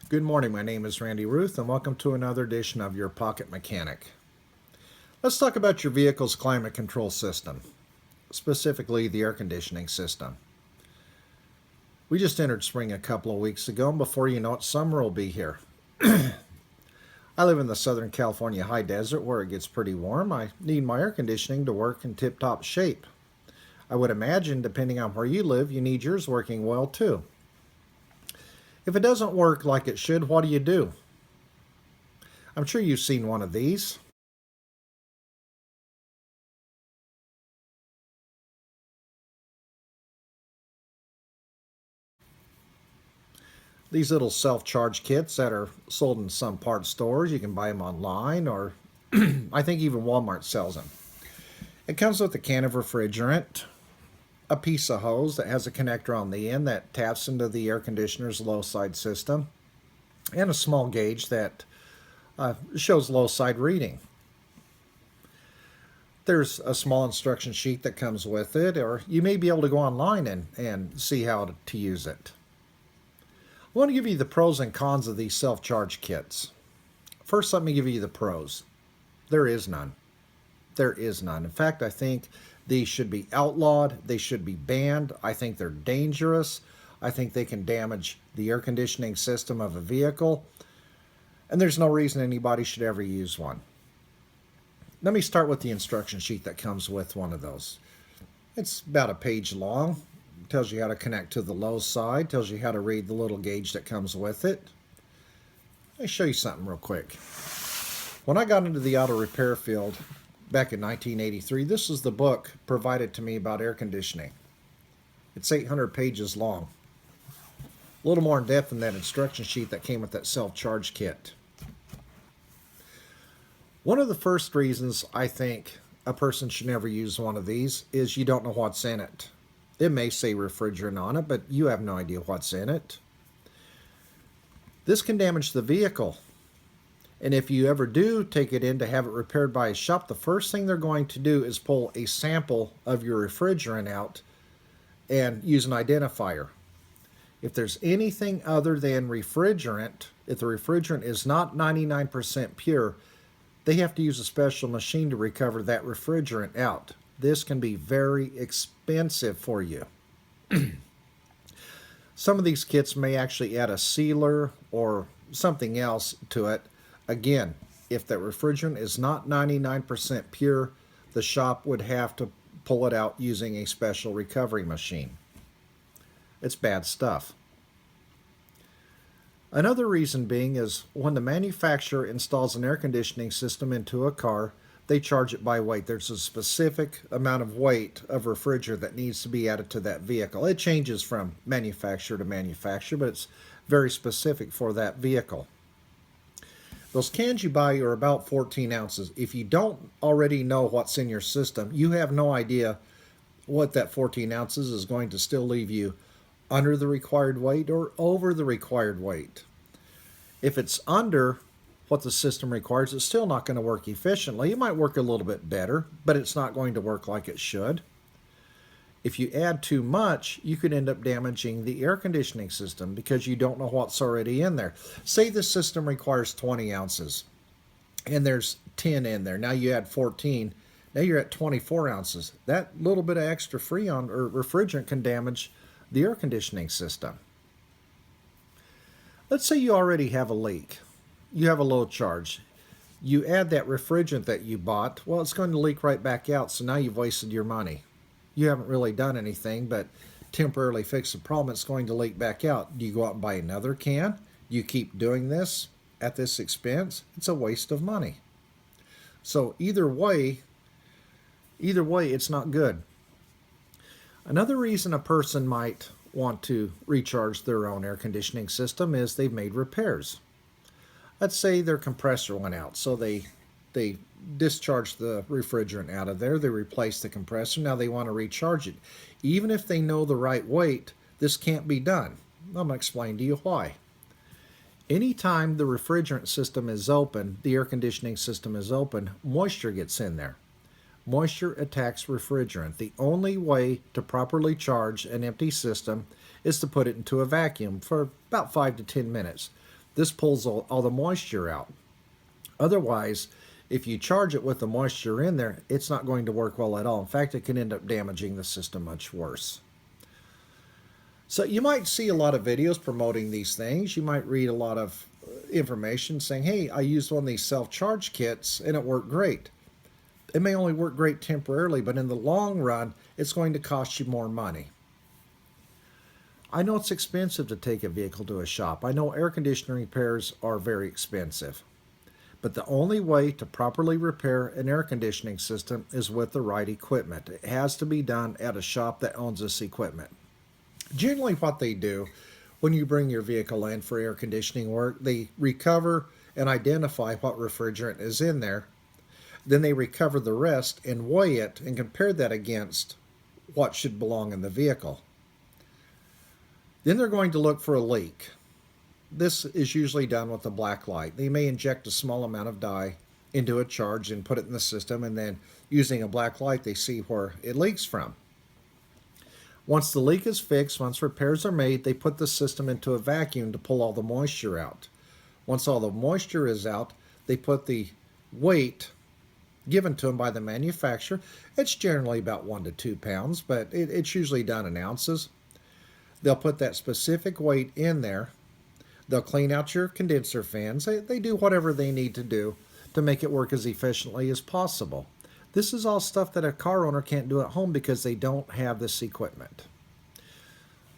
Good morning, my name is Randy Ruth, and welcome to another edition of your Pocket Mechanic. Let's talk about your vehicle's climate control system, specifically the air conditioning system. We just entered spring a couple of weeks ago, and before you know it, summer will be here. I live in the Southern California high desert where it gets pretty warm. I need my air conditioning to work in tip-top shape. I would imagine, depending on where you live, you need yours working well too. If it doesn't work like it should, what do? I'm sure you've seen one of these. These little self-charge kits that are sold in some parts stores. You can buy them online, or I think even Walmart sells them. It comes with a can of refrigerant, a piece of hose that has a connector on the end that taps into the air conditioner's low side system, and a small gauge that shows low side reading. There's a small instruction sheet that comes with it, or you may be able to go online and see how to use it. I want to give you the pros and cons of these self-charge kits. First, let me give you the pros. There is none. There is none. In fact, I think these should be outlawed. They should be banned. I think they're dangerous. I think they can damage the air conditioning system of a vehicle. And there's no reason anybody should ever use one. Let me start with the instruction sheet that comes with one of those. It's about a page long. Tells you how to connect to the low side, tells you how to read the little gauge that comes with it. Let me show you something real quick. When I got into the auto repair field back in 1983, this was the book provided to me about air conditioning. It's 800 pages long. A little more in depth than that instruction sheet that came with that self-charge kit. One of the first reasons I think a person should never use one of these is you don't know what's in it. It may say refrigerant on it, but you have no idea what's in it. This can damage the vehicle. And if you ever do take it in to have it repaired by a shop, the first thing they're going to do is pull a sample of your refrigerant out and use an identifier. If there's anything other than refrigerant, if the refrigerant is not 99% pure, they have to use a special machine to recover that refrigerant out. This can be very expensive for you. Some of these kits may actually add a sealer or something else to it. Again, if that refrigerant is not 99% pure, the shop would have to pull it out using a special recovery machine. It's bad stuff. Another reason being is when the manufacturer installs an air conditioning system into a car, they charge it by weight. There's a specific amount of weight of refrigerant that needs to be added to that vehicle. It changes from manufacturer to manufacturer, but it's very specific for that vehicle. Those cans you buy are about 14 ounces. If you don't already know what's in your system, you have no idea what that 14 ounces is going to still leave you under the required weight or over the required weight. If it's under what the system requires, it's still not going to work efficiently. It might work a little bit better, but it's not going to work like it should. If you add too much, you could end up damaging the air conditioning system because you don't know what's already in there. Say the system requires 20 ounces and there's 10 in there. Now you add 14. Now you're at 24 ounces. That little bit of extra freon or refrigerant can damage the air conditioning system. Let's say you already have a leak. You have a low charge. You add that refrigerant that you bought, well, it's going to leak right back out, so now you've wasted your money. You haven't really done anything but temporarily fix the problem. It's going to leak back out. Do you go out and buy another can? You keep doing this at this expense? It's a waste of money. So either way, it's not good. Another reason a person might want to recharge their own air conditioning system is they've made repairs. Let's say their compressor went out, so they discharge the refrigerant out of there, they replace the compressor, now they want to recharge it. Even if they know the right weight, this can't be done. I'm going to explain to you why. Anytime the refrigerant system is open, the air conditioning system is open, moisture gets in there. Moisture attacks refrigerant. The only way to properly charge an empty system is to put it into a vacuum for about 5 to 10 minutes. This pulls all the moisture out. Otherwise, if you charge it with the moisture in there, it's not going to work well at all. In fact, it can end up damaging the system much worse. So you might see a lot of videos promoting these things. You might read a lot of information saying, hey, I used one of these self-charge kits and it worked great. It may only work great temporarily, but in the long run, it's going to cost you more money. I know it's expensive to take a vehicle to a shop. I know air conditioning repairs are very expensive. But the only way to properly repair an air conditioning system is with the right equipment. It has to be done at a shop that owns this equipment. Generally what they do when you bring your vehicle in for air conditioning work, they recover and identify what refrigerant is in there. Then they recover the rest and weigh it and compare that against what should belong in the vehicle. Then they're going to look for a leak. This is usually done with a black light. They may inject a small amount of dye into a charge and put it in the system, and then using a black light they see where it leaks from. Once the leak is fixed, once repairs are made, they put the system into a vacuum to pull all the moisture out. Once all the moisture is out, they put the weight given to them by the manufacturer. It's generally about 1 to 2 pounds, but it's usually done in ounces. They'll put that specific weight in there. They'll clean out your condenser fans. They do whatever they need to do to make it work as efficiently as possible. This is all stuff that a car owner can't do at home because they don't have this equipment.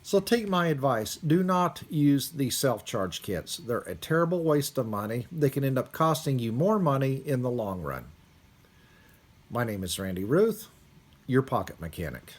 So take my advice. Do not use these self-charge kits. They're a terrible waste of money. They can end up costing you more money in the long run. My name is Randy Ruth, your pocket mechanic.